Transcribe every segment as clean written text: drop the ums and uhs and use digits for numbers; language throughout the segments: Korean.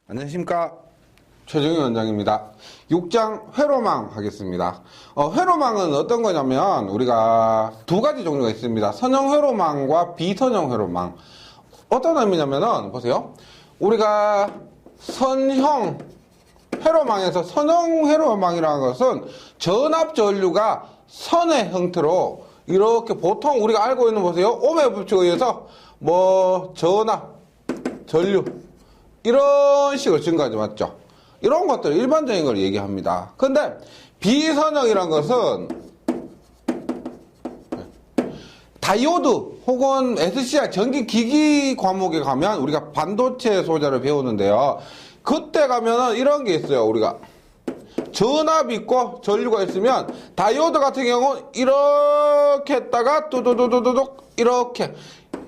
안녕하십니까, 최정희 원장입니다. 6장 회로망 하겠습니다. 회로망은 어떤 거냐면 우리가 두 가지 종류가 있습니다. 선형 회로망과 비선형 회로망. 어떤 의미냐면은 보세요, 우리가 선형 회로망에서 선형 회로망이라는 것은 전압 전류가 선의 형태로 이렇게 보통 우리가 알고 있는, 보세요, 오음의 법칙에 의해서 전압 전류 이런 식으로 증가하죠, 맞죠? 이런 것들 일반적인 걸 얘기합니다. 근데 비선형이란 것은 다이오드 혹은 SCR 전기기기 과목에 가면 우리가 반도체 소재를 배우는데요, 그때 가면은 이런 게 있어요. 우리가 전압이 있고 전류가 있으면 다이오드 같은 경우는 이렇게 했다가 뚜두두두둑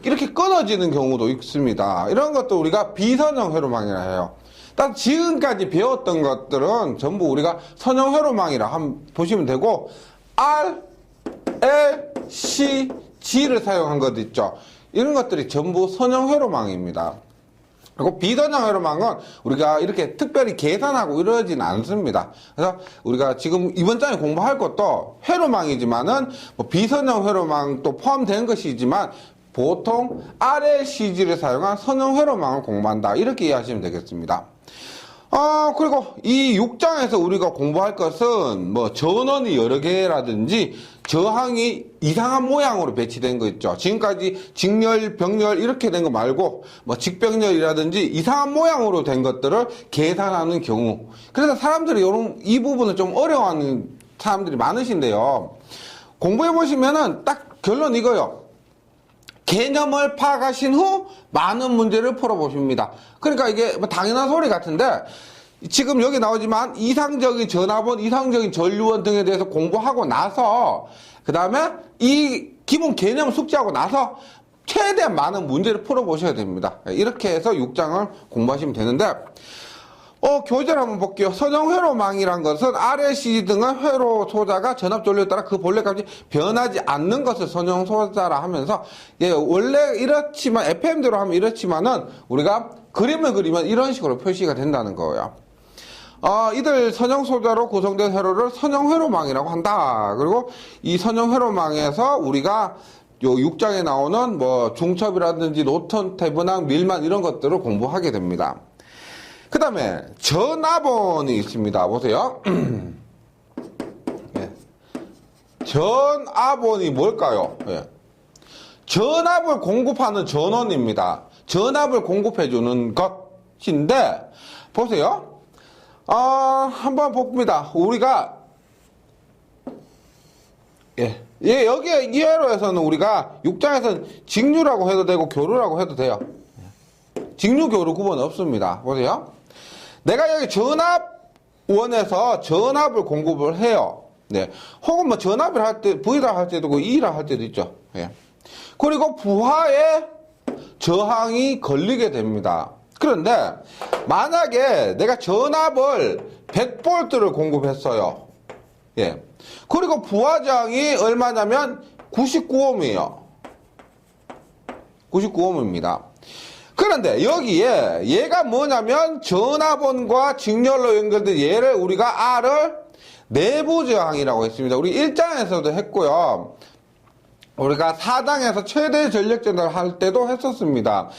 이렇게 끊어지는 경우도 있습니다. 이런 것도 우리가 비선형 회로망이라 해요. 딱 지금까지 배웠던 것들은 전부 우리가 선형 회로망이라 한번 보시면 되고, R, L, C, G를 사용한 것 있죠. 이런 것들이 전부 선형 회로망입니다. 그리고 비선형 회로망은 우리가 이렇게 특별히 계산하고 이러지는 않습니다. 그래서 우리가 지금 이번 장에 공부할 것도 회로망이지만은 비선형 회로망도 포함된 것이지만 보통 RLCG를 사용한 선형 회로망을 공부한다, 이렇게 이해하시면 되겠습니다. 그리고 이 6장에서 우리가 공부할 것은 전원이 여러 개라든지 저항이 이상한 모양으로 배치된 거 있죠. 지금까지 직렬, 병렬 이렇게 된 거 말고 직병렬이라든지 이상한 모양으로 된 것들을 계산하는 경우. 그래서 사람들이 이 부분을 좀 어려워하는 사람들이 많으신데요, 공부해 보시면은 딱 결론 이거요. 개념을 파악하신 후 많은 문제를 풀어보십니다. 그러니까 이게 당연한 소리 같은데, 지금 여기 나오지만 이상적인 전압원, 이상적인 전류원 등에 대해서 공부하고 나서, 그 다음에 이 기본 개념 숙지하고 나서 최대한 많은 문제를 풀어보셔야 됩니다. 이렇게 해서 6장을 공부하시면 되는데, 교재를 한번 볼게요. 선형 회로망이란 것은 RLC 등의 회로 소자가 전압 전류에 따라 그 본래 값이 변하지 않는 것을 선형 소자라 하면서, 원래 이렇지만 FM대로 하면 이렇지만은 우리가 그림을 그리면 이런 식으로 표시가 된다는 거예요. 이들 선형 소자로 구성된 회로를 선형 회로망이라고 한다. 그리고 이 선형 회로망에서 우리가 요 6장에 나오는 중첩이라든지 노턴, 태분항, 밀만 이런 것들을 공부하게 됩니다. 그 다음에 전압원이 있습니다. 보세요. 전압원이 뭘까요? 전압을 공급하는 전원입니다. 전압을 공급해주는 것인데, 보세요. 한번 봅니다. 우리가 여기에 이 회로에서는 우리가 6장에서는 직류라고 해도 되고 교류라고 해도 돼요. 직류, 교류 구분 없습니다. 보세요. 내가 여기 전압원에서 전압을 공급을 해요. 혹은 전압을 할 때 V라 할 때도 있고 E라 할 때도 있죠. 그리고 부하에 저항이 걸리게 됩니다. 그런데 만약에 내가 전압을 100V를 공급했어요. 그리고 부하 저항이 얼마냐면 99ohm이에요. 99ohm입니다. 그런데 여기에 얘가 뭐냐면 전압원과 직렬로 연결된 얘를 우리가 R을 내부 저항이라고 했습니다. 우리 1장에서도 했고요, 우리가 4장에서 최대 전력 전달을 할 때도 했었습니다.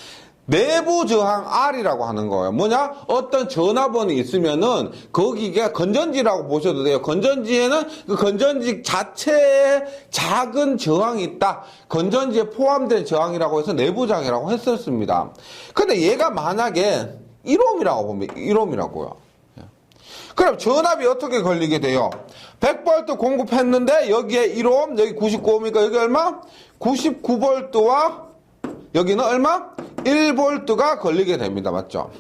내부 저항 R이라고 하는 거예요. 뭐냐? 어떤 전압원이 있으면은 거기가 건전지라고 보셔도 돼요. 건전지에는 그 건전지 자체에 작은 저항이 있다. 건전지에 포함된 저항이라고 해서 내부 저항이라고 했었습니다. 근데 얘가 만약에 1ohm이라고 보면 1ohm이라고요. 그럼 전압이 어떻게 걸리게 돼요? 100V 공급했는데 여기에 1ohm, 여기 99ohm이니까 여기 얼마? 99V와 여기는 얼마? 1V가 걸리게 됩니다. 맞죠?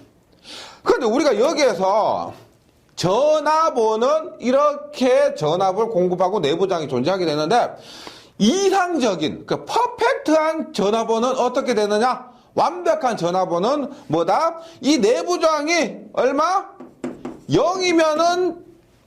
그런데 우리가 여기에서 전압원은 이렇게 전압을 공급하고 내부장이 존재하게 되는데, 이상적인, 퍼펙트한 전압원은 어떻게 되느냐? 완벽한 전압원은 뭐다? 이 내부장이 얼마? 0이면은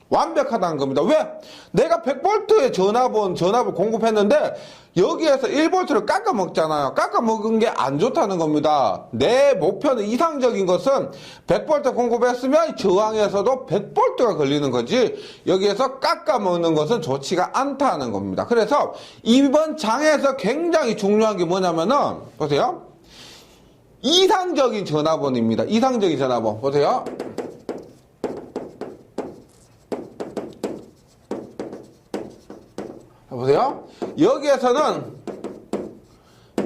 완벽하다는 겁니다. 왜? 내가 100V의 전압을 공급했는데 여기에서 1V를 깎아 먹잖아요. 깎아 먹은 게 안 좋다는 겁니다. 내 목표는 이상적인 것은 100V 공급했으면 저항에서도 100V가 걸리는 거지, 여기에서 깎아 먹는 것은 좋지가 않다는 겁니다. 그래서 이번 장에서 굉장히 중요한 게 뭐냐면은, 보세요. 이상적인 전화번입니다. 이상적인 전화번. 보세요. 보세요. 여기에서는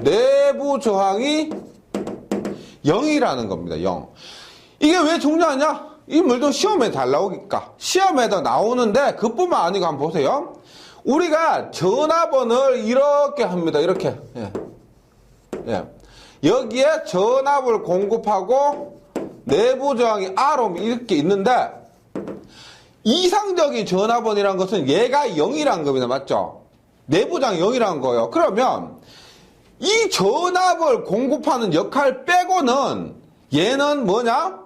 내부 저항이 0이라는 겁니다. 0. 이게 왜 중요하냐? 이 물도 시험에 잘 나오니까. 시험에도 나오는데 그뿐만 아니고 한번 보세요. 우리가 전압원을 이렇게 합니다. 이렇게. 예. 예. 여기에 전압을 공급하고 내부 저항이 R옴 이렇게 있는데, 이상적인 전압원이라는 것은 얘가 0이라는 겁니다. 맞죠? 내부장이 0이라는 거예요. 그러면 이 전압을 공급하는 역할 빼고는 얘는 뭐냐?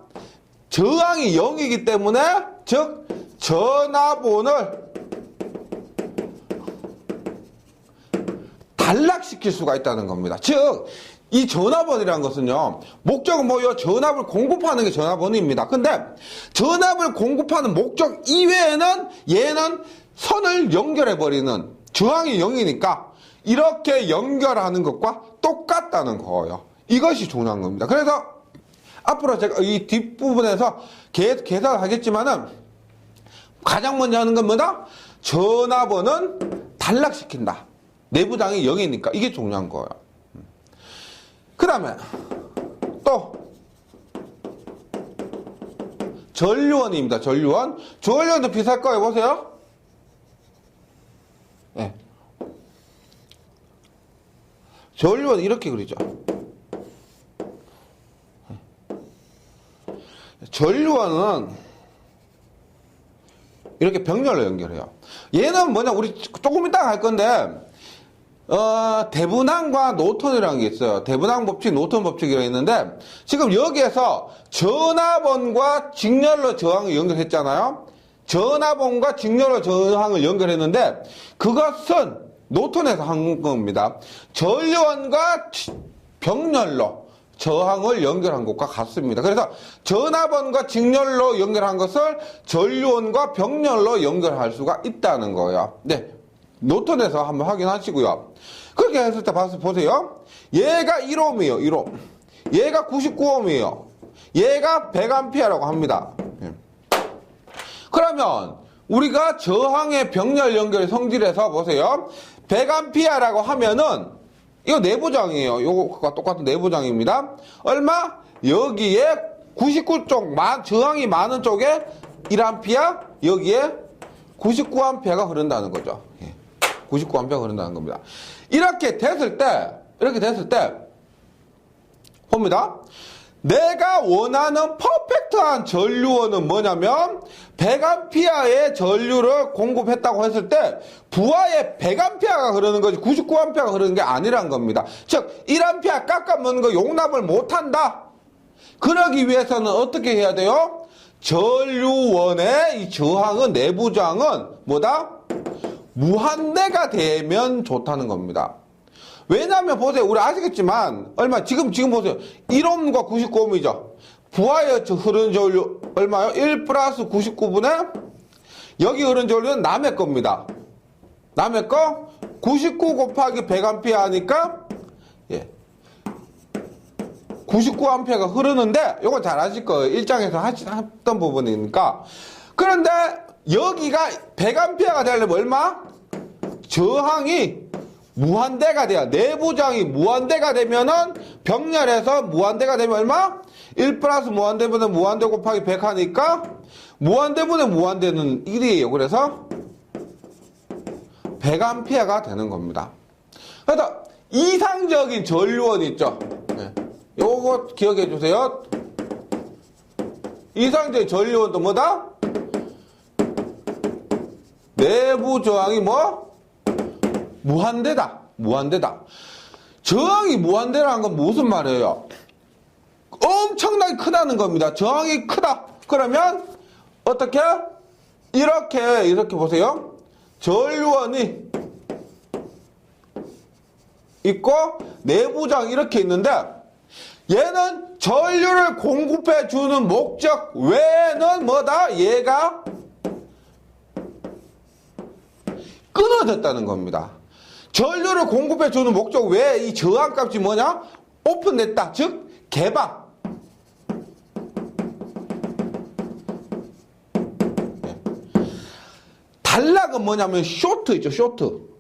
저항이 0이기 때문에, 즉 전압원을 단락시킬 수가 있다는 겁니다. 즉 이 전압원이라는 것은요, 목적은 뭐예요? 전압을 공급하는 게 전압원입니다. 근데 전압을 공급하는 목적 이외에는 얘는 선을 연결해버리는, 저항이 0이니까 이렇게 연결하는 것과 똑같다는 거예요. 이것이 중요한 겁니다. 그래서 앞으로 제가 이 뒷부분에서 계산을 하겠지만은, 가장 먼저 하는 건 뭐다? 전압원은 단락시킨다. 내부장이 0이니까 이게 중요한 거예요. 그 다음에 또 전류원입니다. 전류원. 전류원도 비쌀 거예요. 보세요. 네. 전류원 이렇게 그리죠. 전류원은 이렇게 병렬로 연결해요. 얘는 뭐냐, 우리 조금 이따가 할 건데, 대분항과 노턴이라는 게 있어요. 대분항 법칙, 노턴 법칙이라고 있는데, 지금 여기에서 전압원과 직렬로 저항을 연결했잖아요. 전압원과 직렬로 저항을 연결했는데, 그것은 노턴에서 한 겁니다. 전류원과 병렬로 저항을 연결한 것과 같습니다. 그래서 전압원과 직렬로 연결한 것을 전류원과 병렬로 연결할 수가 있다는 거예요. 네. 노턴에서 한번 확인하시고요. 그렇게 했을 때 보세요. 얘가 1옴이에요. 1옴. 얘가 99옴이에요. 얘가 100A라고 합니다. 그러면 우리가 저항의 병렬 연결 성질에서 보세요. 100A라고 하면은 이거 내부장이에요. 이거가 똑같은 내부장입니다. 얼마? 여기에 99쪽 저항이 많은 쪽에 1A, 여기에 99A가 흐른다는 거죠. 99A가 흐른다는 겁니다. 이렇게 됐을 때 봅니다. 내가 원하는 퍼펙트한 전류원은 뭐냐면 100A의 전류를 공급했다고 했을 때 부하에 100A가 흐르는 거지 99A가 흐르는 게 아니란 겁니다. 즉 1A 깎아먹는 거 용납을 못한다. 그러기 위해서는 어떻게 해야 돼요? 전류원의 이 저항은, 내부 저항은 뭐다? 무한대가 되면 좋다는 겁니다. 왜냐하면 보세요. 우리 아시겠지만 얼마 지금 보세요. 1옴과 99옴이죠. 부하에 흐르는 전류 얼마요? 1 플러스 99분의 여기 흐르는 전류는 남의 겁니다. 남의 거 99 곱하기 100A 하니까 99A가 흐르는데 이거 잘 아실 거예요. 일장에서 했던 부분이니까. 그런데 여기가 100A가 되려면 얼마? 저항이 무한대가 돼야, 내부저항이 무한대가 되면은 병렬에서 무한대가 되면 얼마? 1 플러스 무한대분의 무한대 곱하기 100 하니까 무한대분의 무한대는 1이에요. 그래서 100A가 되는 겁니다. 그래서 이상적인 전류원 있죠. 요거 기억해 주세요. 이상적인 전류원도 뭐다? 내부 저항이 뭐? 무한대다. 무한대다. 저항이 무한대라는 건 무슨 말이에요? 엄청나게 크다는 겁니다. 저항이 크다. 그러면 어떻게? 이렇게 보세요. 전류원이 있고 내부장 이렇게 있는데 얘는 전류를 공급해 주는 목적 외에는 뭐다? 얘가 끊어졌다는 겁니다. 전류를 공급해 주는 목적 외에 이 저항값이 뭐냐? 오픈됐다. 즉 개방. 단락은 뭐냐면 쇼트 있죠. 쇼트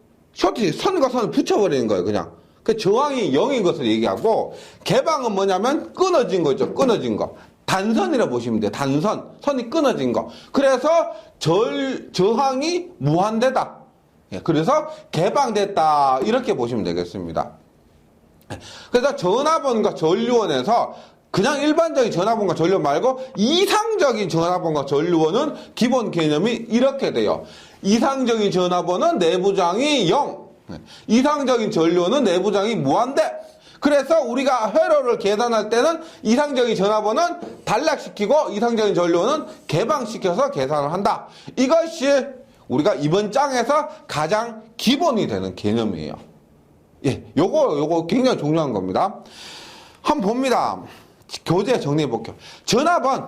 선과 선을 붙여버리는 거예요. 그냥 그 저항이 0인 것을 얘기하고, 개방은 뭐냐면 끊어진 거죠. 끊어진 거. 단선이라 보시면 돼요. 단선. 선이 끊어진 거. 그래서 저항이 무한대다. 그래서 개방됐다. 이렇게 보시면 되겠습니다. 그래서 전압원과 전류원에서 그냥 일반적인 전압원과 전류원 말고 이상적인 전압원과 전류원은 기본 개념이 이렇게 돼요. 이상적인 전압원은 내부장이 0. 이상적인 전류원은 내부장이 무한대. 그래서 우리가 회로를 계산할 때는 이상적인 전압원은 단락시키고 이상적인 전류원은 개방시켜서 계산을 한다. 이것이 우리가 이번 장에서 가장 기본이 되는 개념이에요. 예, 요거 굉장히 중요한 겁니다. 한번 봅니다. 교재 정리해 볼게요. 전압은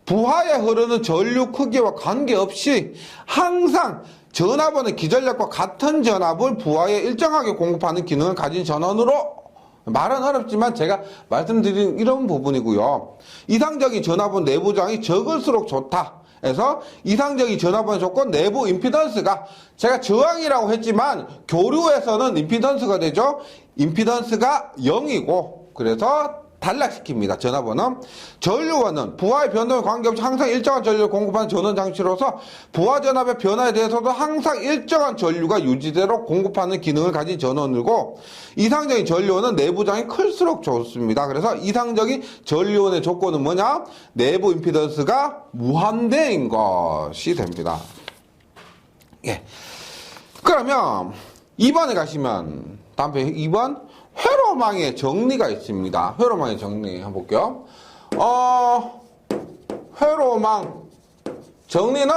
부하에 흐르는 전류 크기와 관계없이 항상 전압원의 기전력과 같은 전압을 부하에 일정하게 공급하는 기능을 가진 전원으로, 말은 어렵지만 제가 말씀드린 이런 부분이고요. 이상적인 전압원 내부장이 적을수록 좋다. 그래서 이상적인 전압원의 조건 내부 임피던스가, 제가 저항이라고 했지만 교류에서는 임피던스가 되죠. 임피던스가 0이고 그래서 단락시킵니다. 전압원은. 전류원은 부하의 변동에 관계없이 항상 일정한 전류를 공급하는 전원 장치로서 부하 전압의 변화에 대해서도 항상 일정한 전류가 유지대로 공급하는 기능을 가진 전원이고, 이상적인 전류원은 내부장이 클수록 좋습니다. 그래서 이상적인 전류원의 조건은 뭐냐? 내부 임피던스가 무한대인 것이 됩니다. 예. 그러면 2번에 가시면, 다음 페이지 2번 회로망의 정리가 있습니다. 회로망의 정리 한번 볼게요. 회로망 정리는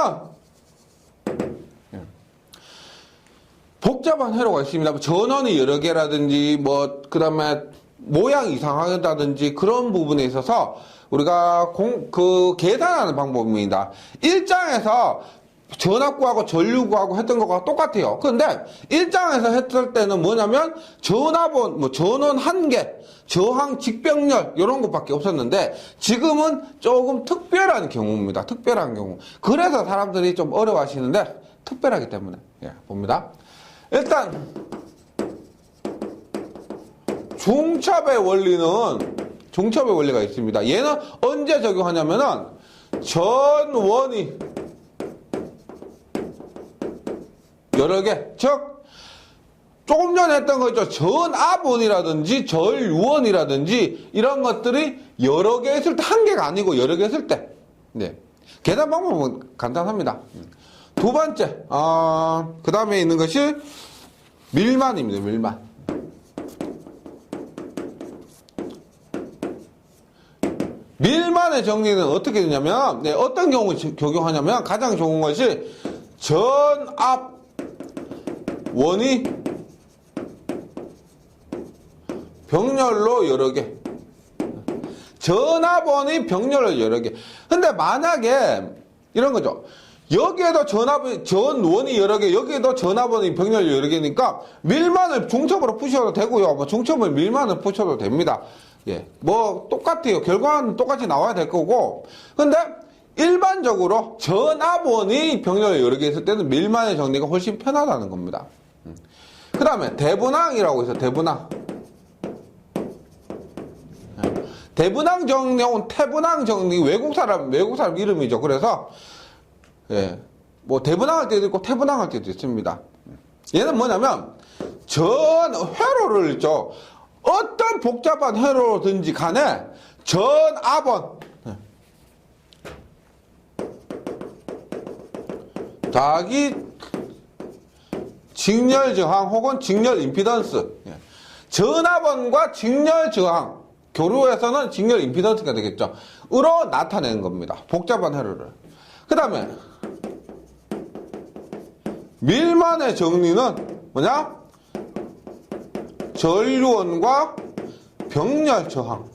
복잡한 회로가 있습니다. 전원이 여러 개라든지 그 다음에 모양이 이상하다든지 그런 부분에 있어서 우리가 계산하는 방법입니다. 1장에서 전압 구하고 전류 구하고 했던 것과 똑같아요. 그런데 1장에서 했을 때는 뭐냐면 전압원, 전원 한계, 저항 직병렬 이런 것밖에 없었는데 지금은 조금 특별한 경우입니다. 특별한 경우. 그래서 사람들이 좀 어려워하시는데 특별하기 때문에 봅니다. 일단 중첩의 원리가 있습니다. 얘는 언제 적용하냐면은 전원이 여러 개, 즉 조금 전에 했던 거 있죠. 전압원이라든지 전류원이라든지 이런 것들이 여러 개 있을 때, 한 개가 아니고 여러 개 있을 때. 네. 계산 방법은 간단합니다. 두 번째, 그 다음에 있는 것이 밀만입니다. 밀만. 밀만의 정리는 어떻게 되냐면, 어떤 경우 적용하냐면 가장 좋은 것이 전압 원이 병렬로 여러 개. 전압원이 병렬로 여러 개. 근데 만약에 이런 거죠. 여기에도 전원이 여러 개, 여기에도 전압원이 병렬 여러 개니까 밀만을 중첩으로 푸셔도 되고요. 중첩을 밀만을 푸셔도 됩니다. 예. 똑같아요. 결과는 똑같이 나와야 될 거고. 근데 일반적으로 전압원이 병렬 여러 개 있을 때는 밀만의 정리가 훨씬 편하다는 겁니다. 그 다음에 대분항이라고 있어요. 대분항 정리하고는 태분항 정리, 외국 사람 이름이죠. 그래서 대분항 할 때도 있고 태분항 할 때도 있습니다. 얘는 뭐냐면 회로를 있죠. 어떤 복잡한 회로든지 간에 전압원, 자기 직렬 저항 혹은 직렬 임피던스, 전압원과 직렬 저항, 교류에서는 직렬 임피던스가 되겠죠. 으로 나타내는 겁니다. 복잡한 회로를. 그 다음에 밀만의 정리는 뭐냐? 전류원과 병렬 저항.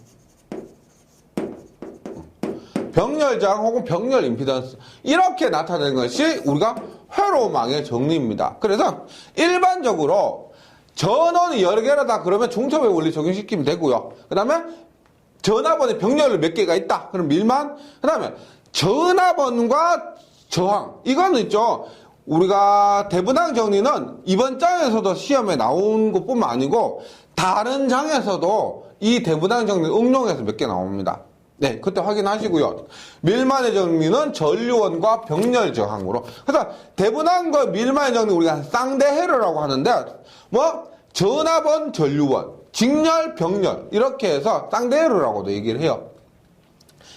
병렬 저항 혹은 병렬 임피던스. 이렇게 나타내는 것이 우리가 회로망의 정리입니다. 그래서 일반적으로 전원이 여러 개라다 그러면 중첩의 원리 적용시키면 되고요. 그 다음에 전압원에 병렬을 몇 개가 있다. 그럼 밀만. 그 다음에 전압원과 저항. 이거는 있죠. 우리가 대분당 정리는 이번 장에서도 시험에 나온 것뿐만 아니고 다른 장에서도 이 대분당 정리 응용해서 몇 개 나옵니다. 네, 그때 확인하시고요. 밀만의 정리는 전류원과 병렬 저항으로. 그래서 대분당과 밀만의 정리 우리가 쌍대회로라고 하는데 뭐 전압원, 전류원, 직렬, 병렬 이렇게 해서 쌍대회로라고도 얘기를 해요.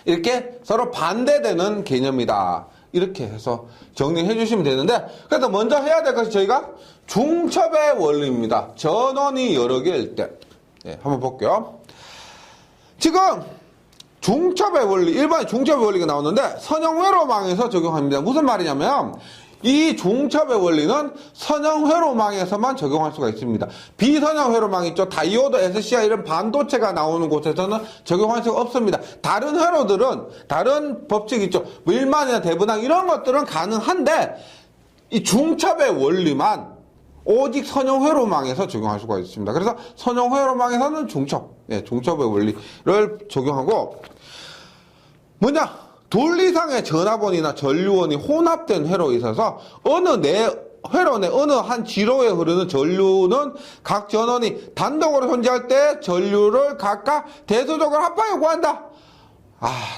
이렇게 서로 반대되는 개념이다. 이렇게 해서 정리해 주시면 되는데, 그래서 먼저 해야 될 것이 저희가 중첩의 원리입니다. 전원이 여러 개일 때. 네, 한번 볼게요. 지금 중첩의 원리, 일반 중첩의 원리가 나오는데 선형회로망에서 적용합니다. 무슨 말이냐면 이 중첩의 원리는 선형회로망에서만 적용할 수가 있습니다. 비선형회로망 있죠. 다이오드, SCI 이런 반도체가 나오는 곳에서는 적용할 수가 없습니다. 다른 회로들은 다른 법칙 있죠. 밀만이나 대분당 이런 것들은 가능한데 이 중첩의 원리만 오직 선형회로망에서 적용할 수가 있습니다. 그래서 선형회로망에서는 중첩, 중첩의 원리를 적용하고 뭐냐? 돌리상의 전압원이나 전류원이 혼합된 회로에 있어서 회로 내 어느 한 지로에 흐르는 전류는 각 전원이 단독으로 존재할 때 전류를 각각 대수적으로 합하여 구한다.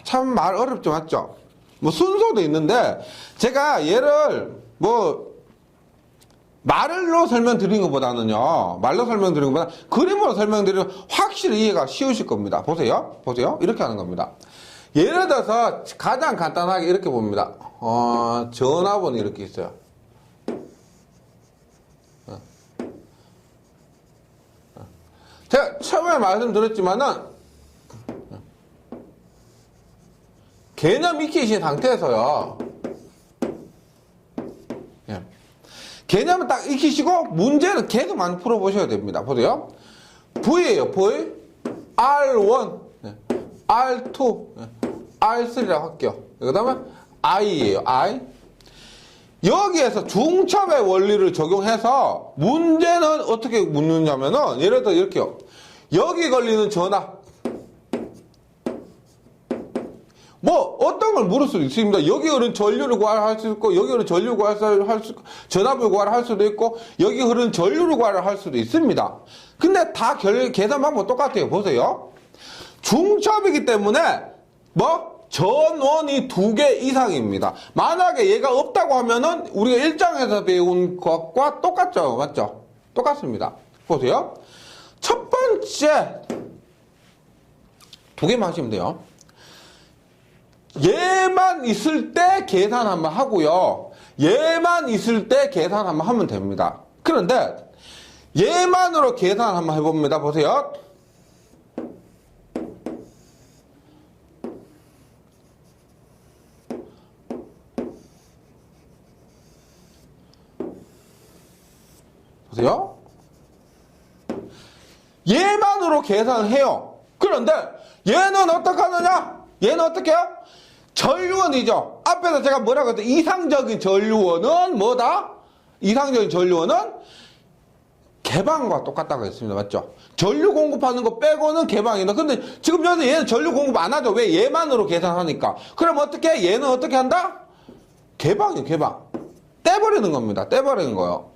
참 말 어렵죠, 맞죠? 뭐 순서도 있는데 제가 얘를 뭐 말로 설명드린 것보다는요, 그림으로 설명드리면 확실히 이해가 쉬우실 겁니다. 보세요. 이렇게 하는 겁니다. 예를 들어서 가장 간단하게 이렇게 봅니다. 전압원이 이렇게 있어요. 제가 처음에 말씀드렸지만은 개념 익히신 상태에서요. 개념을 딱 익히시고 문제는 계속 많이 풀어보셔야 됩니다. 보세요. V예요. V. R1, R2, R3라고 할게요. 그 다음에 I예요. I. 여기에서 중첩의 원리를 적용해서 문제는 어떻게 묻느냐면은 예를 들어 이렇게요. 여기 걸리는 전압. 뭐 어떤 걸 물을 수도 있습니다. 여기 흐르는 전류를 구하라 할 수 있고, 여기 흐르는 전류를 구하라 할 수 있고, 전압을 구하라 할 수도 있고, 여기 흐르는 전류를 구하라 할 수도 있습니다. 근데 다 계산 방법 똑같아요. 보세요. 중첩이기 때문에 뭐 전원이 2개 이상입니다. 만약에 얘가 없다고 하면은 우리가 1장에서 배운 것과 똑같죠. 맞죠? 똑같습니다. 보세요. 첫 번째 2개만 하시면 돼요. 얘만 있을 때 계산 한번 하고요. 얘만 있을 때 계산 한번 하면 됩니다. 그런데 얘만으로 계산 한번 해봅니다. 보세요. 보세요. 얘만으로 계산을 해요. 그런데 얘는 어떻게 하느냐? 얘는 어떻게 해요? 전류원이죠. 앞에서 제가 뭐라고 했죠? 이상적인 전류원은 뭐다? 이상적인 전류원은 개방과 똑같다고 했습니다. 맞죠? 전류 공급하는 거 빼고는 개방이다. 근데 지금 여기서 얘는 전류 공급 안 하죠. 왜? 얘만으로 계산하니까. 그럼 어떻게 해? 얘는 어떻게 한다? 개방이요, 개방. 떼버리는 겁니다. 떼버리는 거요.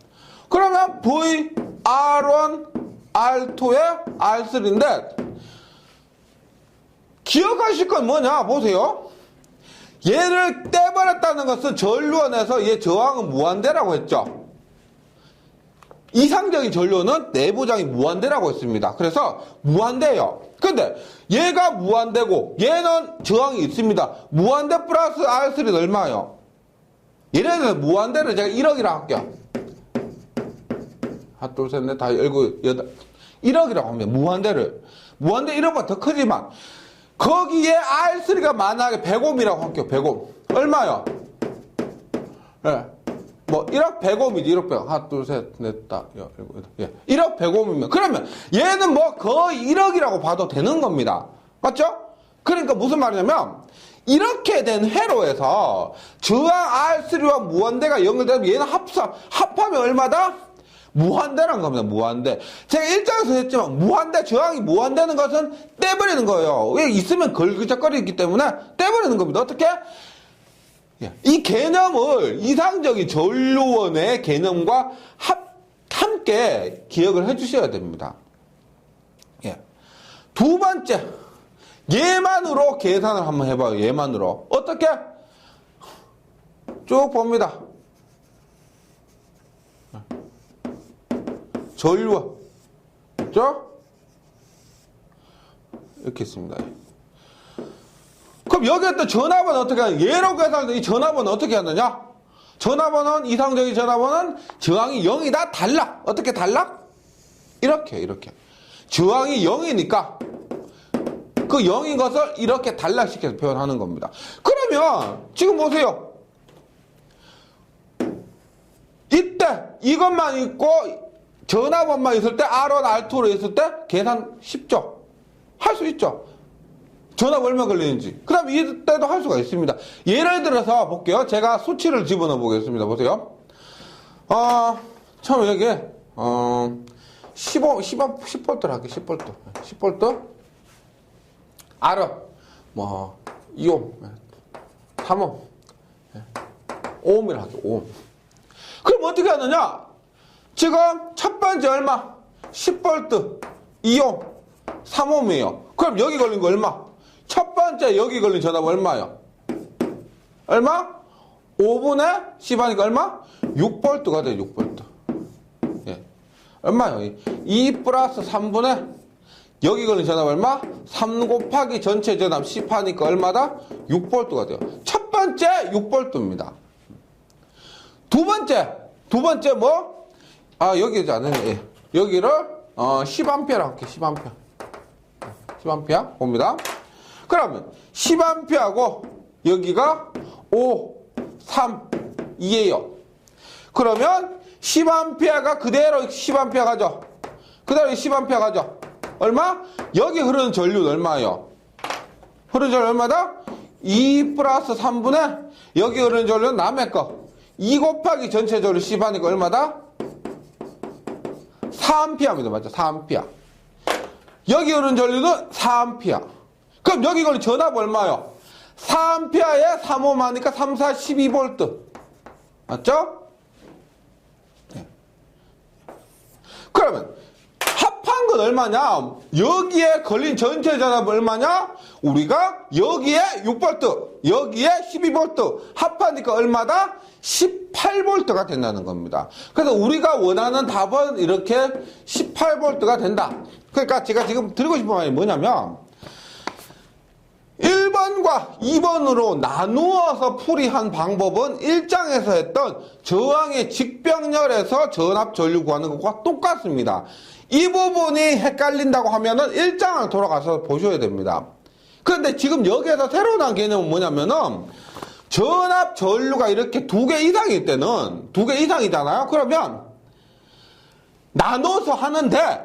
그러면 V, R1, R2에 R3인데 기억하실 건 뭐냐? 보세요. 얘를 떼버렸다는 것은 전류원에서 얘 저항은 무한대라고 했죠. 이상적인 전류원은 내부장이 무한대라고 했습니다. 그래서 무한대예요. 근데 얘가 무한대고 얘는 저항이 있습니다. 무한대 플러스 R3는 얼마예요? 얘네는 무한대를 제가 1억이라고 할게요. 하나, 둘, 셋, 넷, 다, 열고, 여덟. 1억이라고 합니다. 무한대를. 무한대 1억보다 더 크지만 거기에 R3가 만약에 100옴이라고 할게요. 100옴. 얼마요? 네. 뭐 1억 100옴이지. 1억 100옴. 하나, 둘, 셋, 넷, 다, 여, 일곱, 여덟. 예. 1억 100옴이면 그러면 얘는 뭐 거의 1억이라고 봐도 되는 겁니다. 맞죠? 그러니까 무슨 말이냐면 이렇게 된 회로에서 저항 R3와 무한대가 연결되면 얘는 합하면 얼마다? 무한대란 겁니다. 무한대. 제가 일장에서 했지만 무한대, 저항이 무한대는 것은 떼버리는 거예요. 왜 있으면 걸그적거리기 때문에 떼버리는 겁니다. 어떻게? 이 개념을 이상적인 전류원의 개념과 함께 기억을 해주셔야 됩니다. 예. 두 번째, 얘만으로 계산을 한번 해봐요. 얘만으로. 어떻게? 쭉 봅니다. 전류원. 그죠? 이렇게 있습니다. 그럼 여기에 또 전압은 어떻게 하냐? 얘로 계산할 때 이 전압은 어떻게 하느냐? 전압은 이상적인 전압은 저항이 0이다? 달라. 어떻게 달라? 이렇게. 저항이 0이니까 그 0인 것을 이렇게 단락시켜서 표현하는 겁니다. 그러면 지금 보세요. 이때 이것만 있고 전압원만 있을 때 R1, R2로 있을 때 계산 쉽죠? 할 수 있죠? 전압 얼마 걸리는지. 그 다음에 이때도 할 수가 있습니다. 예를 들어서 볼게요. 제가 수치를 집어넣어 보겠습니다. 보세요. 처음에 여기에 10V를 할게요. 10V. R, 2옴, 3옴, 5옴이라 할게요. 5옴. 그럼 어떻게 하느냐? 지금 첫 번째 얼마? 10V, 2옴, 3옴이에요. 그럼 여기 걸린 거 얼마? 첫 번째 여기 걸린 전압 얼마요? 얼마? 5분의 10 하니까 얼마? 6V가 돼요. 6V. 예. 얼마요? 2 플러스 3분의 여기 걸린 전압 얼마? 3 곱하기 전체 전압 10 하니까 얼마다? 6V가 돼요. 첫 번째 6V입니다. 두 번째 뭐? 여기지 않네. 예. 여기를 10A라고 할게요. 10A 봅니다. 그러면 10A하고 여기가 5, 3, 2예요. 그러면 10A가 그대로 10A 가죠. 그대로 10A 가죠. 얼마? 여기 흐르는 전류는 얼마예요? 흐르는 전류 얼마다? 2 플러스 3분의 여기 흐르는 전류는 남의 거 2 곱하기 전체 전류 10 하니까 얼마다? 4A입니다. 맞죠? 4A. 여기 흐르는 전류는 4A. 그럼 여기 걸린 전압 얼마요? 4A에 3옴 하니까 3, 4, 12V. 맞죠? 네. 그러면 합한 건 얼마냐? 여기에 걸린 전체 전압 얼마냐? 우리가 여기에 6V, 여기에 12V 합하니까 얼마다? 18V가 된다는 겁니다. 그래서 우리가 원하는 답은 이렇게 18V가 된다. 그러니까 제가 지금 드리고 싶은 말이 뭐냐면 1번과 2번으로 나누어서 풀이한 방법은 1장에서 했던 저항의 직병렬에서 전압 전류 구하는 것과 똑같습니다. 이 부분이 헷갈린다고 하면은 1장을 돌아가서 보셔야 됩니다. 그런데 지금 여기에서 새로 나온 개념은 뭐냐면은 전압 전류가 이렇게 2개 이상일 때는 2개 이상이잖아요. 그러면 나눠서 하는데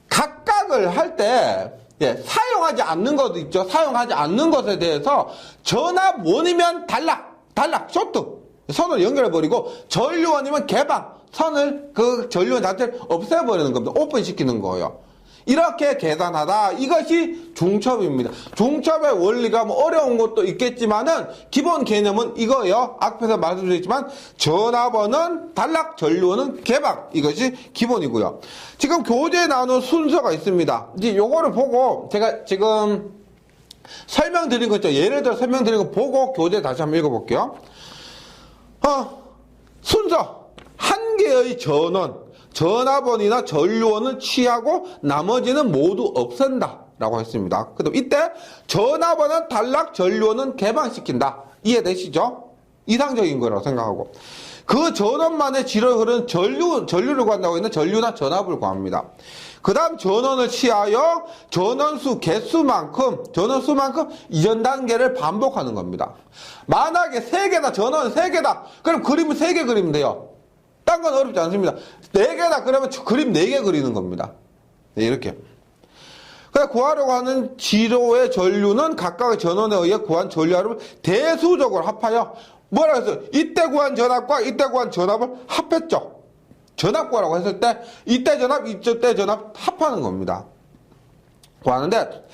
각각을 할 때 사용하지 않는 것도 있죠. 사용하지 않는 것에 대해서 전압원이면 단락, 쇼트 선을 연결해버리고 전류원이면 개방 선을 그 전류원 자체를 없애버리는 겁니다. 오픈시키는 거예요. 이렇게 계산하다. 이것이 중첩입니다. 중첩의 원리가 뭐 어려운 것도 있겠지만은 기본 개념은 이거예요. 앞에서 말씀드렸지만 전압원은 단락, 전류원은 개방. 이것이 기본이고요. 지금 교재에 나오는 순서가 있습니다. 이제 요거를 보고 제가 지금 설명드린 거 있죠. 예를 들어 설명드린 거 보고 교재 다시 한번 읽어볼게요. 순서. 한 개의 전압원이나 전류원은 취하고 나머지는 모두 없앤다 라고 했습니다. 그다음 이때 전압원은 단락, 전류원은 개방시킨다. 이해되시죠? 이상적인 거라고 생각하고 그 전원만의 질을 흐르는 전류를 구한다고 했는데 전류나 전압을 구합니다. 그 다음 전원을 취하여 전원수 개수만큼 이전 단계를 반복하는 겁니다. 만약에 3개다, 전원 3개다. 그럼 그림을 3개 그리면 돼요. 딴 건 어렵지 않습니다. 4개다, 그러면 그림 4개 그리는 겁니다. 네, 이렇게. 그래, 구하려고 하는 지로의 전류는 각각의 전원에 의해 구한 전류합을 대수적으로 합하여 뭐라 해서 이때 구한 전압과 이때 구한 전압을 합했죠. 전압구하라고 했을 때 이때 전압, 이때 전압 합하는 겁니다. 구하는데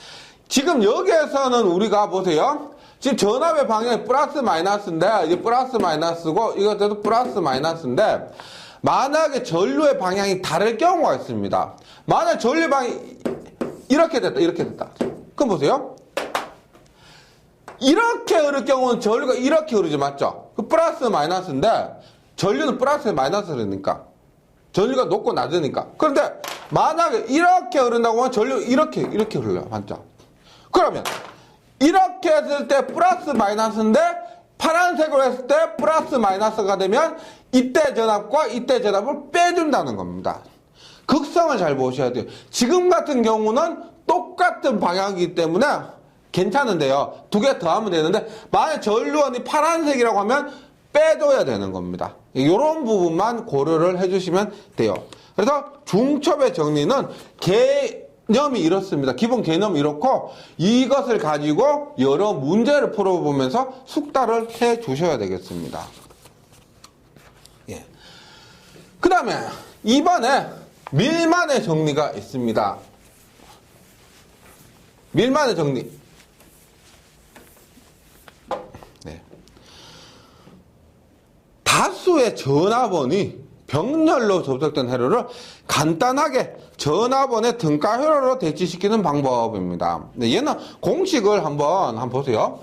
지금 여기에서는 우리가 보세요. 지금 전압의 방향이 플러스 마이너스인데 이게 플러스 마이너스고 이것도 플러스 마이너스인데 만약에 전류의 방향이 다를 경우가 있습니다. 만약 전류 방향이 이렇게 됐다. 그럼 보세요. 이렇게 흐를 경우는 전류가 이렇게 흐르지, 맞죠? 그 플러스 마이너스인데 전류는 플러스 마이너스니까 전류가 높고 낮으니까. 그런데 만약에 이렇게 흐른다고 하면 전류 이렇게 흘러요, 맞죠? 그러면 이렇게 했을 때 플러스 마이너스인데 파란색으로 했을 때 플러스 마이너스가 되면 이때 전압과 이때 전압을 빼준다는 겁니다. 극성을 잘 보셔야 돼요. 지금 같은 경우는 똑같은 방향이기 때문에 괜찮은데요. 2개 더하면 되는데 만약 전류원이 파란색이라고 하면 빼줘야 되는 겁니다. 이런 부분만 고려를 해주시면 돼요. 그래서 중첩의 정리는 개념이 이렇습니다. 기본 개념이 이렇고 이것을 가지고 여러 문제를 풀어보면서 숙달을 해 주셔야 되겠습니다. 예. 그 다음에 이번에 밀만의 정리가 있습니다. 밀만의 정리. 네. 다수의 전압원이 병렬로 접속된 회로를 간단하게 전압원의 등가 회로로 대치시키는 방법입니다. 네, 얘는 공식을 한번 보세요.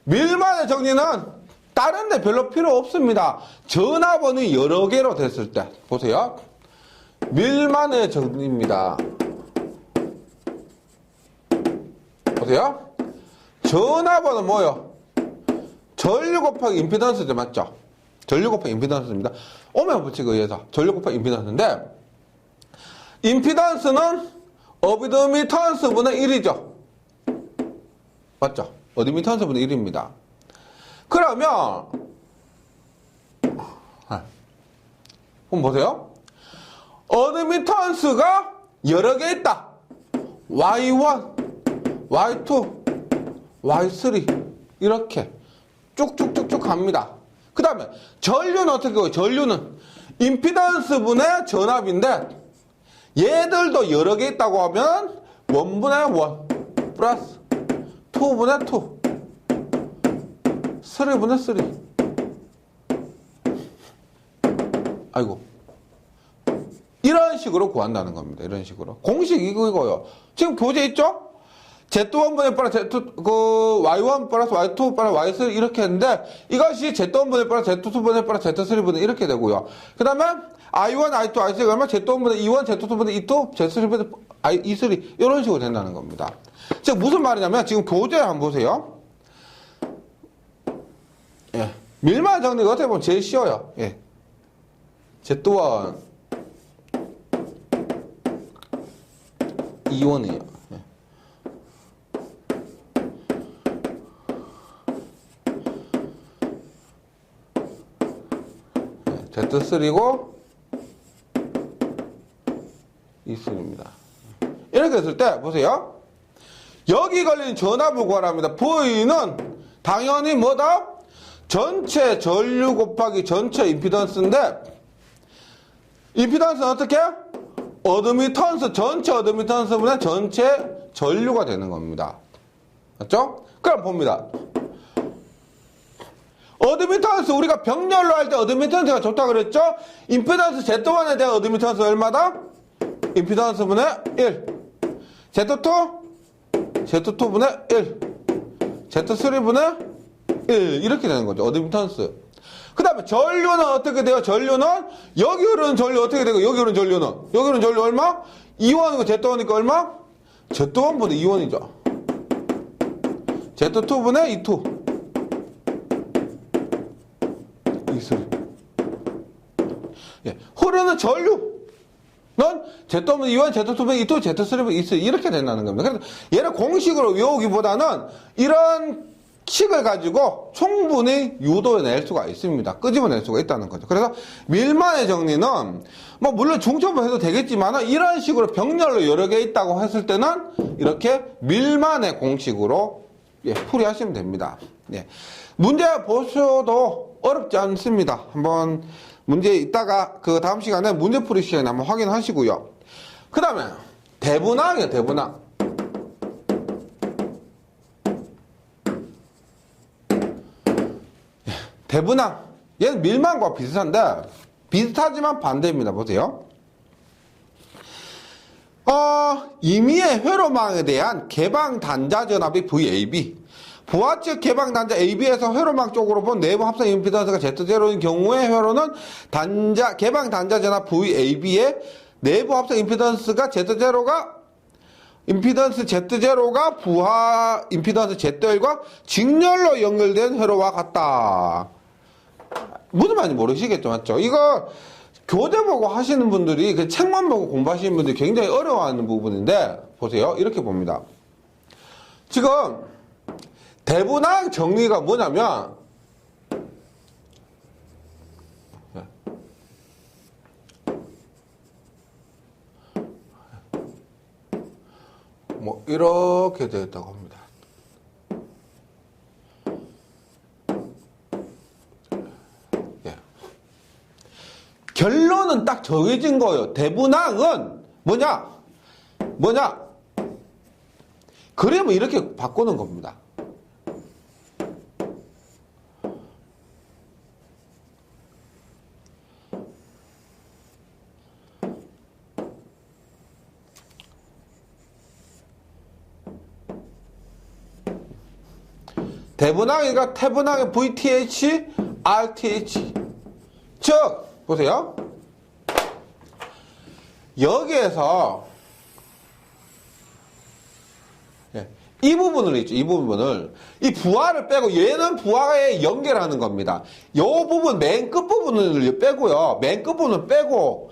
밀만의 정리는 다른 데 별로 필요 없습니다. 전압원이 여러 개로 됐을 때 보세요. 밀만의 정리입니다. 보세요. 전압원은 뭐예요? 전류 곱하기 임피던스죠, 맞죠? 전류 곱하기 임피던스입니다. 오면 법칙에 의해서 전류 곱하기 임피던스인데 임피던스는 어드미턴스분의 1이죠. 맞죠? 어드미턴스분의 1입니다. 그러면 한번 보세요. 어드미턴스가 여러 개 있다. Y1, Y2, Y3 이렇게 쭉쭉쭉쭉 갑니다. 그 다음에 전류는 어떻게 해요? 전류는 임피던스분의 전압인데 얘들도 여러 개 있다고 하면 1분의 1 플러스 2분의 2 3분의 3 아이고 이런 식으로 구한다는 겁니다. 이런 식으로. 공식 이거고요. 지금 교재 있죠? Z1분의 플러스 Z2, Y1 플러스 Y2 플러스 Y3 이렇게 했는데, 이것이 Z1분의 플러스 Z2분의 플러스 Z3분의 이렇게 되고요. 그 다음에 I1, I2, I3가 그러면 Z1분의 E1, Z2분의 E2, Z3분의 E3 이런 식으로 된다는 겁니다. 즉, 무슨 말이냐면, 지금 교재 한번 보세요. 예. 밀만 정리가 어떻게 보면 제일 쉬워요. 예. Z1, E1이에요. Z3고 E3입니다. 이렇게 했을 때 보세요. 여기 걸린 전압을 구하랍니다. V는 당연히 뭐다? 전체 전류 곱하기 전체 임피던스인데 임피던스는 어떻게? 어드미턴스, 전체 어드미턴스분의 전체 전류가 되는 겁니다. 맞죠? 그럼 봅니다. 어드미턴스 우리가 병렬로 할 때 어드미턴스가 좋다 그랬죠? 임피던스 Z1에 대한 어드미턴스 얼마다? 임피던스분의 1 Z2분의 1 Z3분의 1 이렇게 되는 거죠. 어드미턴스. 그 다음에 전류는 어떻게 돼요? 전류는 여기 흐르는 전류 어떻게 되고 여기 흐르는 전류는 여기 흐르는 전류 얼마? E1이고 Z1이니까 얼마? Z1분의 E1이죠. Z2분의 E2 예. 흐르는 전류는 Z-2원, Z2번, Z2, Z3번 있어. 이렇게 된다는 겁니다. 그래서 얘를 공식으로 외우기보다는 이런 식을 가지고 충분히 유도해낼 수가 있습니다. 끄집어낼 수가 있다는 거죠. 그래서 밀만의 정리는 뭐 물론 중첩을 해도 되겠지만 이런 식으로 병렬로 여러 개 있다고 했을 때는 이렇게 밀만의 공식으로 풀이하시면 됩니다. 예. 문제 보셔도 어렵지 않습니다. 한번 문제 이따가 그 다음 시간에 문제풀이 시간에 한번 확인하시고요. 그 다음에 대분항이에요. 대분항. 대분항. 얘는 밀만과 비슷한데 비슷하지만 반대입니다. 보세요. 임의의 회로망에 대한 개방 단자 전압이 VAB. 부하 측 개방 단자 AB에서 회로망 쪽으로 본 내부 합성 임피던스가 Z0인 경우에 회로는 개방 단자 전압 VAB의 내부 합성 임피던스가 임피던스 Z0가 부하 임피던스 Z1과 직렬로 연결된 회로와 같다. 무슨 말인지 모르시겠죠, 맞죠? 이거 교재 보고 하시는 분들이 그 책만 보고 공부하시는 분들이 굉장히 어려워하는 부분인데 보세요. 이렇게 봅니다. 지금 대분항 정리가 뭐냐면 뭐 이렇게 되었다고 합니다. 예. 결론은 딱 정해진 거예요. 대분항은 뭐냐? 그림을 이렇게 바꾸는 겁니다. 대분항이니까 태분항의 VTH, RTH. 즉, 보세요. 여기에서, 이 부분을 있죠. 이 부분을. 이 부하를 빼고, 얘는 부하에 연결하는 겁니다. 요 부분, 맨 끝부분을 빼고요. 맨 끝부분을 빼고,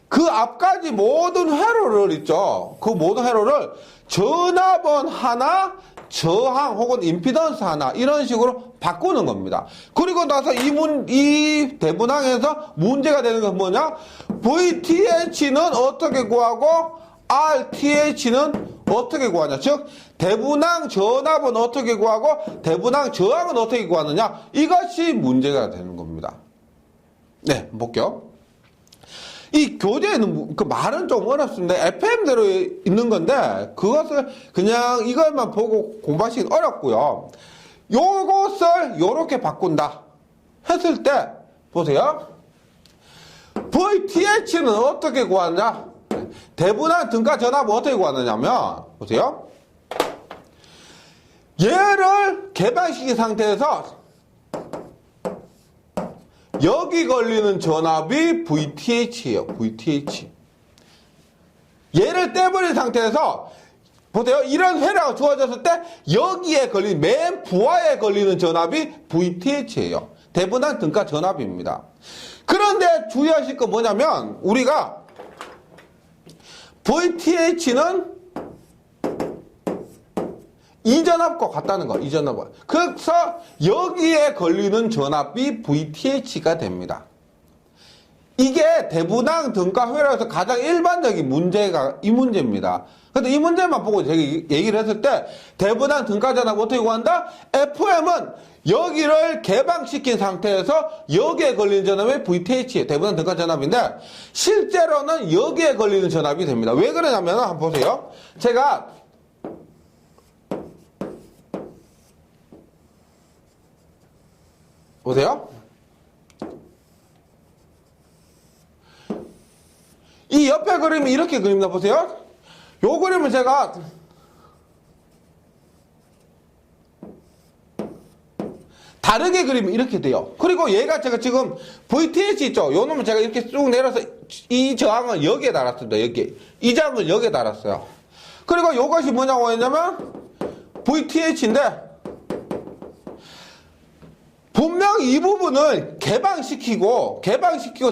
그 앞까지 모든 회로를 있죠. 그 모든 회로를 전압원 하나, 저항 혹은 임피던스 하나 이런 식으로 바꾸는 겁니다. 그리고 나서 이 대분항에서 문제가 되는 건 뭐냐? VTH는 어떻게 구하고 RTH는 어떻게 구하냐? 즉 대분항 전압은 어떻게 구하고 대분항 저항은 어떻게 구하느냐? 이것이 문제가 되는 겁니다. 네, 볼게요. 이 교재에는 그 말은 좀 어렵습니다. FM대로 있는 건데 그것을 그냥 이것만 보고 공부하시긴 어렵고요. 요것을 요렇게 바꾼다 했을 때 보세요. VTH는 어떻게 구하느냐? 대분항 등가 전압은 어떻게 구하느냐면 보세요. 얘를 개방시킨 상태에서 여기 걸리는 전압이 VTH예요. VTH. 얘를 떼버린 상태에서 보세요. 이런 회로가 주어졌을 때 여기에 걸린 맨 부하에 걸리는 전압이 VTH예요. 대분항 등가 전압입니다. 그런데 주의하실 건 뭐냐면 우리가 VTH는 이 전압과 같다는 거, 이 전압과. 그래서 여기에 걸리는 전압이 VTH가 됩니다. 이게 대분항 등가 회로에서 가장 일반적인 문제가 이 문제입니다. 근데 이 문제만 보고 제가 얘기를 했을 때 대분항 등가 전압 어떻게 구한다? FM은 여기를 개방시킨 상태에서 여기에 걸리는 전압이 VTH예요. 대분항 등가 전압인데 실제로는 여기에 걸리는 전압이 됩니다. 왜 그러냐면 한번 보세요. 제가 보세요. 이 옆에 그림이 이렇게 그립니다. 보세요. 요 그림을 제가 다르게 그리면 이렇게 돼요. 그리고 얘가 제가 지금 VTH 있죠? 요 놈을 제가 이렇게 쭉 내려서 이 저항을 여기에 달았습니다. 여기. 이 저항을 여기에 달았어요. 그리고 요것이 뭐냐고 했냐면 VTH인데 분명 이 부분을 개방시키고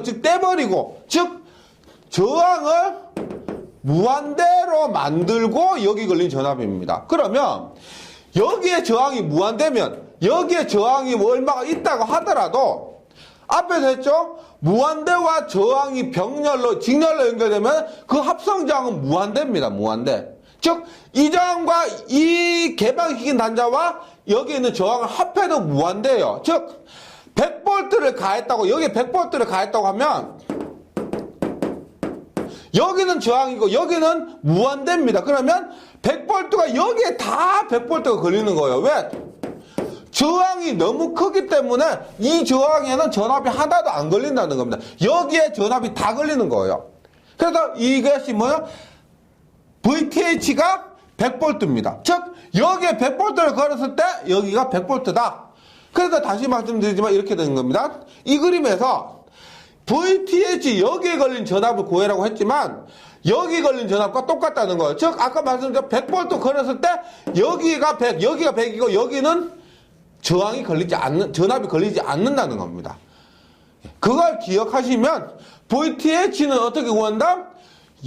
즉 떼버리고 즉 저항을 무한대로 만들고 여기 걸린 전압입니다. 그러면 여기에 저항이 무한대면 여기에 저항이 뭐 얼마가 있다고 하더라도 앞에서 했죠? 무한대와 저항이 병렬로 직렬로 연결되면 그 합성 저항은 무한대입니다. 무한대. 즉 이 저항과 이 개방시킨 단자와 여기 있는 저항을 합해도 무한대예요. 즉 100V를 가했다고 여기에 100V를 가했다고 하면 여기는 저항이고 여기는 무한대입니다. 그러면 100V가 여기에 다 100V가 걸리는 거예요. 왜? 저항이 너무 크기 때문에 이 저항에는 전압이 하나도 안 걸린다는 겁니다. 여기에 전압이 다 걸리는 거예요. 그래서 이것이 뭐야? VTH가 100V입니다. 즉 여기에 100V를 걸었을 때 여기가 100V다. 그래서 다시 말씀드리지만 이렇게 되는 겁니다. 이 그림에서 VTH 여기에 걸린 전압을 구해라고 했지만 여기 걸린 전압과 똑같다는 거예요. 즉 아까 말씀드린 100V 걸었을 때 여기가 100, 여기가 100이고 여기는 저항이 걸리지 않는, 전압이 걸리지 않는다는 겁니다. 그걸 기억하시면 VTH는 어떻게 구한다?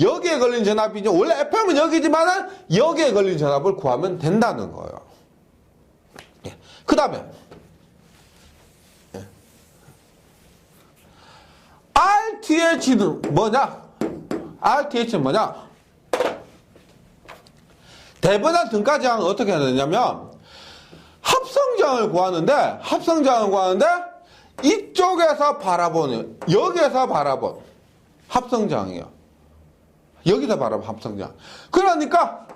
여기에 걸린 전압이죠. 원래 FM은 여기지만 여기에 걸린 전압을 구하면 된다는 거예요. 그 다음에 RTH는 뭐냐? RTH는 뭐냐? 대분한 등가 저항은 어떻게 해야 되냐면 합성저항을 구하는데 이쪽에서 바라보는 여기에서 바라본 합성저항이에요. 여기서 바라본 합성저항. 그러니까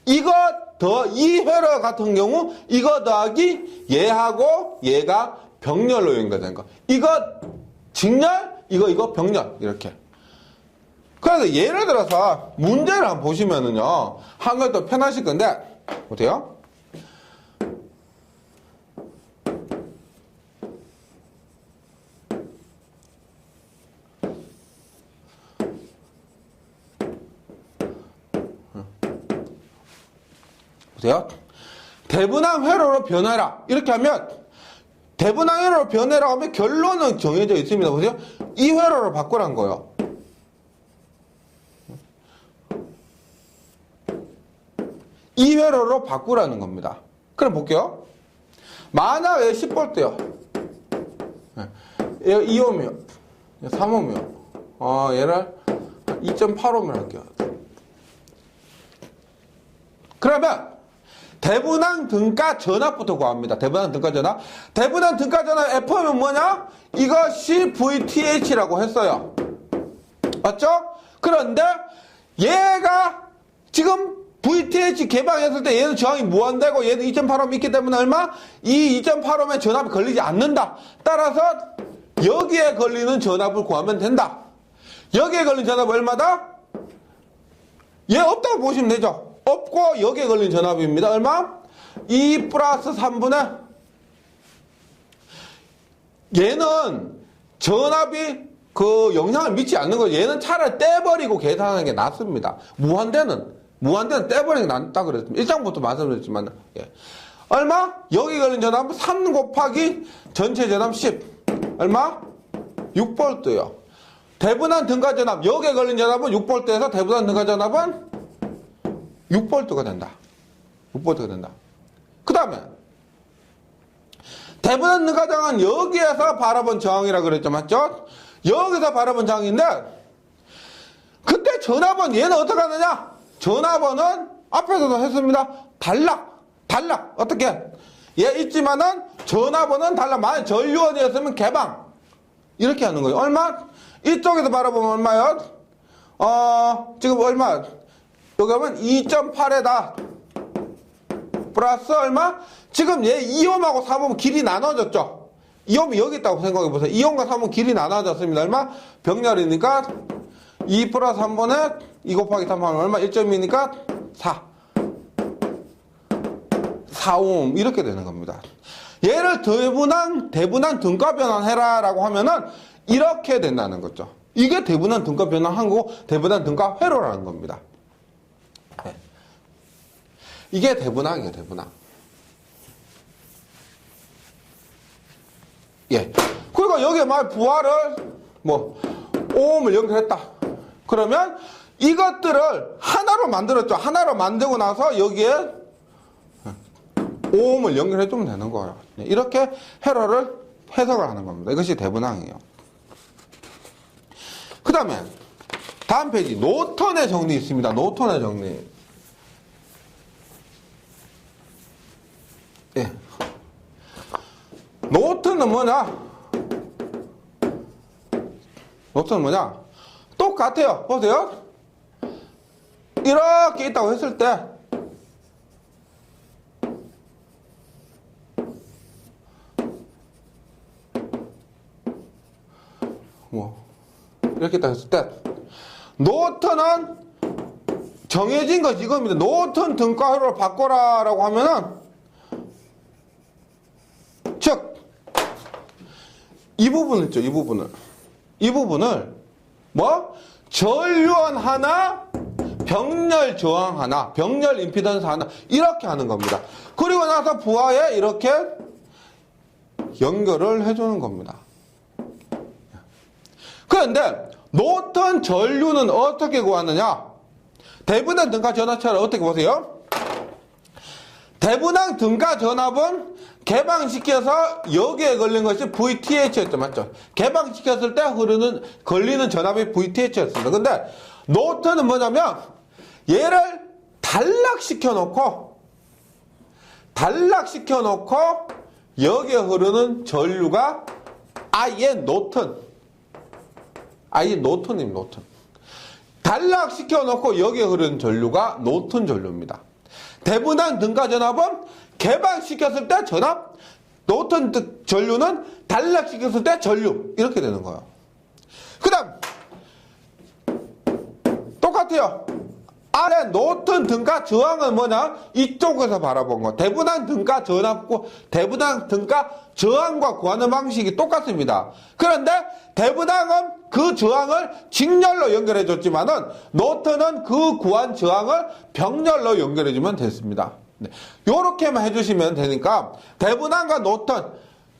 이거 더 이 회로 같은 경우 이거 더하기 얘하고 얘가 병렬로 연결된 거. 이거 직렬, 이거 병렬 이렇게. 그래서 예를 들어서 문제를 한번 보시면은요 한글 더 편하실 건데 보세요. 보세요. 대분한 회로로 변해라. 이렇게 하면 대분한 회로로 변해라 하면 결론은 정해져 있습니다. 보세요. 이 회로로 바꾸란 거예요. 이 회로로 바꾸라는 겁니다. 그럼 볼게요. 만약에 10V요. 2ohm이요. 3ohm이요. 얘를 2.8ohm을 할게요. 그러면 대분한 등가 전압부터 구합니다. 대분한 등가 전압. 대분한 등가 전압 F는 뭐냐? 이것이 VTH라고 했어요. 맞죠? 그런데 얘가 지금 VTH 개방했을 때 얘는 저항이 무한대고 얘는 2.8ohm 있기 때문에 얼마? 이 2.8ohm의 전압이 걸리지 않는다. 따라서 여기에 걸리는 전압을 구하면 된다. 여기에 걸린 전압이 얼마다? 얘 없다고 보시면 되죠. 없고 여기에 걸린 전압입니다. 얼마? 2 플러스 3분의 얘는 전압이 그 영향을 미치지 않는 거예요. 얘는 차라리 떼버리고 계산하는 게 낫습니다. 무한대는 떼버리는 게 낫다 그랬습니다. 1장부터 말씀드렸지만 얼마? 여기 걸린 전압은 3 곱하기 전체 전압 10 얼마? 6V요. 대분한 등가 전압 여기에 걸린 전압은 6V에서 대분한 등가 전압은 6V가 된다. 6V가 된다. 그 다음에 대분한 등가 저항은 여기에서 바라본 저항이라 그랬죠. 맞죠? 여기서 바라본 저항인데 그때 전압은 얘는 어떻게 하느냐? 전압원은 앞에서도 했습니다. 단락. 어떻게? 얘 있지만은 전압원은 단락. 만약 전류원이었으면 개방. 이렇게 하는 거예요. 얼마? 이쪽에서 바라보면 얼마요? 지금 얼마? 여기 하면 2.8에다. 플러스 얼마? 지금 얘 2옴하고 3옴 길이 나눠졌죠? 2옴이 여기 있다고 생각해보세요. 2옴과 3옴 길이 나눠졌습니다. 얼마? 병렬이니까 2 플러스 3분의 2 곱하기 3 하면 얼마? 1.2니까 4. 4옴 이렇게 되는 겁니다. 얘를 대분한 등가 변환해라 라고 하면은 이렇게 된다는 거죠. 이게 대분한 등가 변환한 거고 대분한 등가 회로라는 겁니다. 네. 이게 대분항이에요. 대분항. 예. 그러니까 여기에 막 부하를 5옴을 연결했다. 그러면 이것들을 하나로 만들었죠. 하나로 만들고 나서 여기에 오음을 연결해 주면 되는 거예요. 이렇게 회로를 해석을 하는 겁니다. 이것이 대분항이에요. 그 다음에 다음 페이지 노턴의 정리 있습니다. 노턴의 정리. 예. 노턴은 뭐냐? 노턴은 뭐냐? 똑같아요. 보세요. 이렇게 있다고 했을 때 이렇게 있다고 했을 때 노턴은 정해진 것이 이겁니다. 노턴 등가회로를 바꿔라 라고 하면은 즉 이 부분 있죠. 이 부분을 뭐 전류원 하나, 병렬 저항 하나, 병렬 임피던스 하나 이렇게 하는 겁니다. 그리고 나서 부하에 이렇게 연결을 해주는 겁니다. 그런데 노턴 전류는 어떻게 구하느냐? 대분당 등가 전압차를 어떻게 보세요? 대분당 등가 전압은 개방시켜서 여기에 걸린 것이 VTH였죠. 맞죠? 개방시켰을 때 걸리는 전압이 VTH였습니다. 근데 노턴은 뭐냐면 얘를 단락시켜 놓고 여기에 흐르는 전류가 아예 노턴입니다. 노턴. 단락시켜 놓고 여기에 흐르는 전류가 노턴 전류입니다. 대분당 등가 전압은 개방시켰을 때 전압, 노턴 전류는 단락시켰을 때 전류 이렇게 되는 거예요. 그 다음 똑같아요. 아래 노턴 등가 저항은 뭐냐? 이쪽에서 바라본 거. 대분당 등가 전압과 대분당 등가 저항과 구하는 방식이 똑같습니다. 그런데 대분당은 그 저항을 직렬로 연결해 줬지만은 노턴은 그 구한 저항을 병렬로 연결해 주면 됐습니다. 네. 요렇게만 해주시면 되니까 대분당과 노턴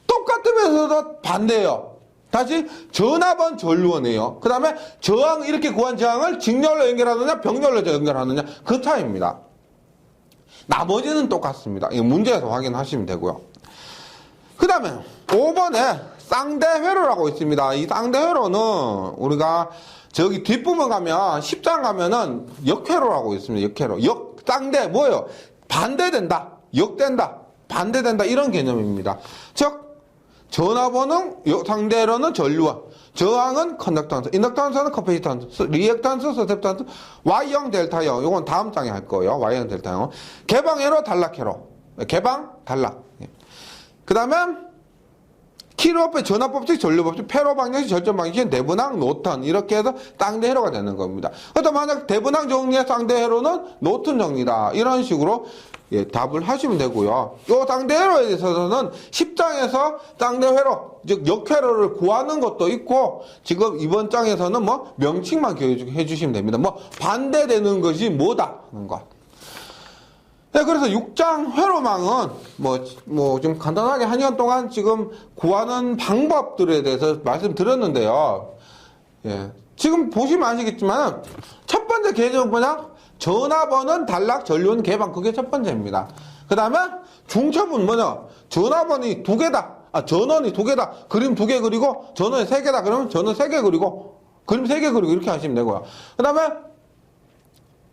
똑같으면서도 반대예요. 다시 전압은 전류원이에요. 그 다음에 저항 이렇게 구한 저항을 직렬로 연결하느냐 병렬로 연결하느냐 그 차이입니다. 나머지는 똑같습니다. 이 문제에서 확인하시면 되고요. 그 다음에 5번에 쌍대회로라고 있습니다. 이 쌍대회로는 우리가 저기 뒷부분 가면 10장 가면은 역회로라고 있습니다. 역회로. 쌍대 뭐예요? 반대된다, 역된다, 반대된다 이런 개념입니다. 즉 전압원은 상대로는 전류원, 저항은 컨덕턴스, 인덕턴스는 커패시턴스, 리액턴스, 서셉턴스, Y형, 델타형. 이건 다음 장에 할 거예요. Y형, 델타형. 개방회로, 단락회로. 개방, 단락. 그 다음에 키로업의 전압법칙, 전류법칙, 회로 방정식, 절전 방정식, 대분항, 노턴 이렇게 해서 쌍대회로가 되는 겁니다. 그래서 만약 대분항 정리의 쌍대회로는 노턴 정리다 이런 식으로 예, 답을 하시면 되고요. 이 쌍대회로에 있어서는 10장에서 쌍대회로, 즉 역회로를 구하는 것도 있고 지금 이번 장에서는 뭐 명칭만 기억해 주시면 됩니다. 뭐 반대되는 것이 뭐다 하는 것. 네, 그래서 6장 회로망은 좀 간단하게 한 시간 동안 지금 구하는 방법들에 대해서 말씀드렸는데요. 예. 지금 보시면 아시겠지만 첫 번째 개념은 뭐냐? 전압원은 단락, 전류원 개방. 그게 첫 번째입니다. 그 다음에 중첩은 뭐냐? 전압원이 두 개다. 전원이 두 개다. 그림 두 개 그리고 전원이 세 개다. 그러면 전원 세 개 그리고 그림 세 개 그리고 이렇게 하시면 되고요. 그 다음에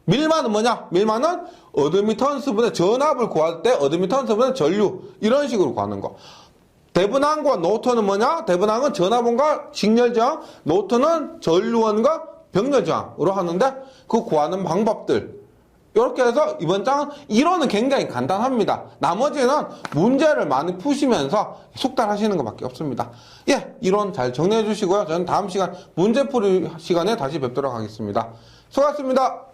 밀만은 뭐냐? 밀만은 어드미턴스분의 전압을 구할 때 어드미턴스분의 전류 이런 식으로 구하는 거. 대분항과 노턴은 뭐냐? 대분항은 전압원과 직렬저항, 노턴은 전류원과 병렬저항으로 하는데 그 구하는 방법들 이렇게 해서 이번 장은 이론은 굉장히 간단합니다. 나머지는 문제를 많이 푸시면서 숙달하시는 것밖에 없습니다. 예, 이론 잘 정리해 주시고요. 저는 다음 시간 문제풀이 시간에 다시 뵙도록 하겠습니다. 수고하셨습니다.